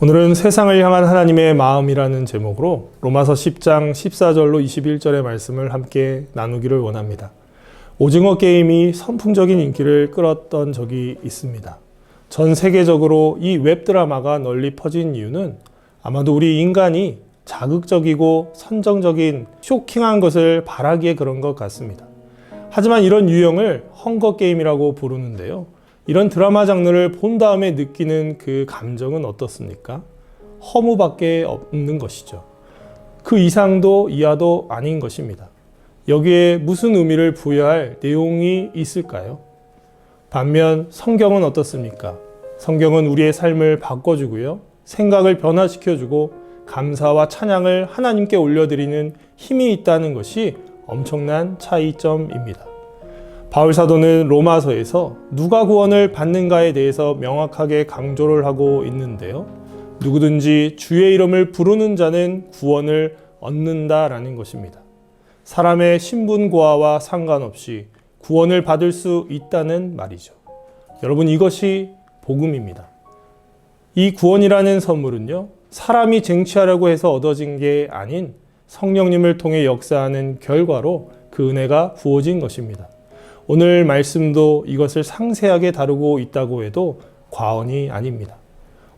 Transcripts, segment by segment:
오늘은 세상을 향한 하나님의 마음이라는 제목으로 로마서 10장 14절로 21절의 말씀을 함께 나누기를 원합니다. 오징어 게임이 선풍적인 인기를 끌었던 적이 있습니다. 전 세계적으로 이 웹드라마가 널리 퍼진 이유는 아마도 우리 인간이 자극적이고 선정적인 쇼킹한 것을 바라기에 그런 것 같습니다. 하지만 이런 유형을 헝거 게임이라고 부르는데요. 이런 드라마 장르를 본 다음에 느끼는 그 감정은 어떻습니까? 허무밖에 없는 것이죠. 그 이상도 이하도 아닌 것입니다. 여기에 무슨 의미를 부여할 내용이 있을까요? 반면 성경은 어떻습니까? 성경은 우리의 삶을 바꿔주고요. 생각을 변화시켜주고 감사와 찬양을 하나님께 올려드리는 힘이 있다는 것이 엄청난 차이점입니다. 바울 사도는 로마서에서 누가 구원을 받는가에 대해서 명확하게 강조를 하고 있는데요. 누구든지 주의 이름을 부르는 자는 구원을 얻는다라는 것입니다. 사람의 신분고하와 상관없이 구원을 받을 수 있다는 말이죠. 여러분, 이것이 복음입니다. 이 구원이라는 선물은요, 사람이 쟁취하려고 해서 얻어진 게 아닌 성령님을 통해 역사하는 결과로 그 은혜가 부어진 것입니다. 오늘 말씀도 이것을 상세하게 다루고 있다고 해도 과언이 아닙니다.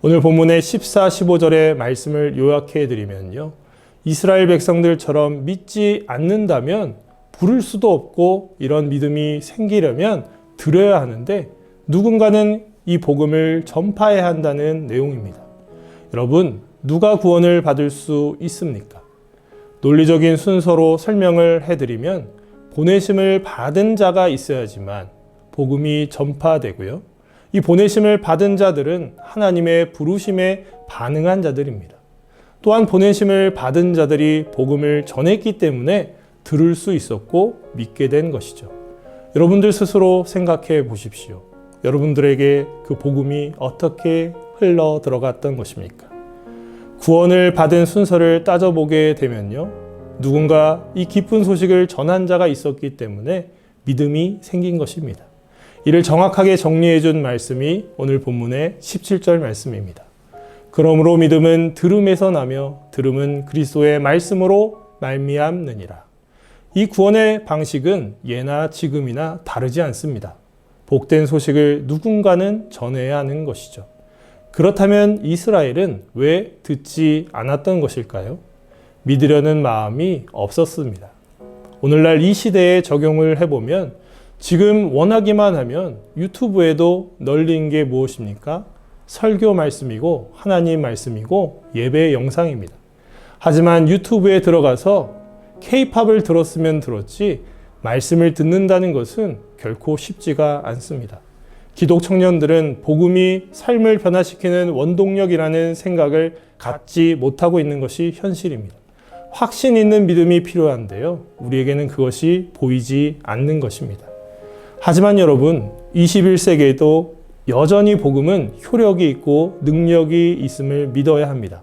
오늘 본문의 14, 15절의 말씀을 요약해 드리면요. 이스라엘 백성들처럼 믿지 않는다면 부를 수도 없고 이런 믿음이 생기려면 들어야 하는데 누군가는 이 복음을 전파해야 한다는 내용입니다. 여러분, 누가 구원을 받을 수 있습니까? 논리적인 순서로 설명을 해드리면 보내심을 받은 자가 있어야지만 복음이 전파되고요. 이 보내심을 받은 자들은 하나님의 부르심에 반응한 자들입니다. 또한 보내심을 받은 자들이 복음을 전했기 때문에 들을 수 있었고 믿게 된 것이죠. 여러분들 스스로 생각해 보십시오. 여러분들에게 그 복음이 어떻게 흘러 들어갔던 것입니까? 구원을 받은 순서를 따져보게 되면요. 누군가 이 기쁜 소식을 전한 자가 있었기 때문에 믿음이 생긴 것입니다. 이를 정확하게 정리해 준 말씀이 오늘 본문의 17절 말씀입니다. 그러므로 믿음은 들음에서 나며 들음은 그리스도의 말씀으로 말미암느니라. 이 구원의 방식은 예나 지금이나 다르지 않습니다. 복된 소식을 누군가는 전해야 하는 것이죠. 그렇다면 이스라엘은 왜 듣지 않았던 것일까요? 믿으려는 마음이 없었습니다. 오늘날 이 시대에 적용을 해보면 지금 원하기만 하면 유튜브에도 널린 게 무엇입니까? 설교 말씀이고 하나님 말씀이고 예배 영상입니다. 하지만 유튜브에 들어가서 K-팝을 들었으면 들었지 말씀을 듣는다는 것은 결코 쉽지가 않습니다. 기독 청년들은 복음이 삶을 변화시키는 원동력이라는 생각을 갖지 못하고 있는 것이 현실입니다. 확신 있는 믿음이 필요한데요. 우리에게는 그것이 보이지 않는 것입니다. 하지만 여러분, 21세기에도 여전히 복음은 효력이 있고 능력이 있음을 믿어야 합니다.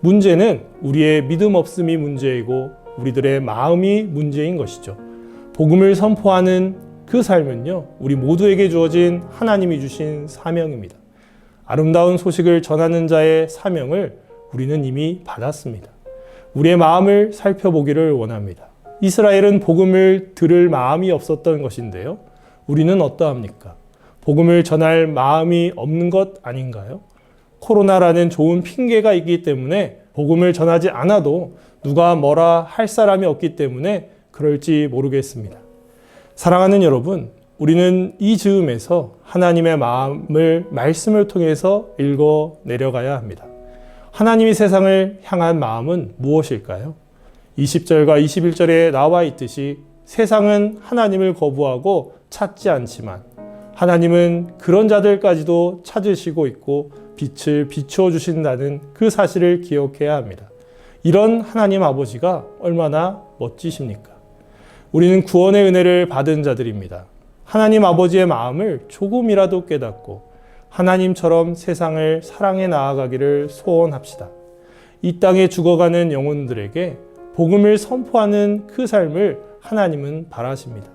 문제는 우리의 믿음 없음이 문제이고 우리들의 마음이 문제인 것이죠. 복음을 선포하는 그 삶은요, 우리 모두에게 주어진 하나님이 주신 사명입니다. 아름다운 소식을 전하는 자의 사명을 우리는 이미 받았습니다. 우리의 마음을 살펴보기를 원합니다. 이스라엘은 복음을 들을 마음이 없었던 것인데요. 우리는 어떠합니까? 복음을 전할 마음이 없는 것 아닌가요? 코로나라는 좋은 핑계가 있기 때문에 복음을 전하지 않아도 누가 뭐라 할 사람이 없기 때문에 그럴지 모르겠습니다. 사랑하는 여러분, 우리는 이 즈음에서 하나님의 마음을 말씀을 통해서 읽어 내려가야 합니다. 하나님이 세상을 향한 마음은 무엇일까요? 20절과 21절에 나와 있듯이 세상은 하나님을 거부하고 찾지 않지만 하나님은 그런 자들까지도 찾으시고 있고 빛을 비추어 주신다는 그 사실을 기억해야 합니다. 이런 하나님 아버지가 얼마나 멋지십니까? 우리는 구원의 은혜를 받은 자들입니다. 하나님 아버지의 마음을 조금이라도 깨닫고 하나님처럼 세상을 사랑해 나아가기를 소원합시다. 이 땅에 죽어가는 영혼들에게 복음을 선포하는 그 삶을 하나님은 바라십니다.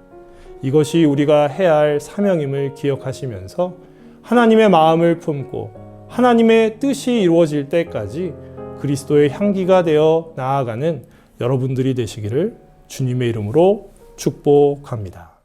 이것이 우리가 해야 할 사명임을 기억하시면서 하나님의 마음을 품고 하나님의 뜻이 이루어질 때까지 그리스도의 향기가 되어 나아가는 여러분들이 되시기를 주님의 이름으로 축복합니다.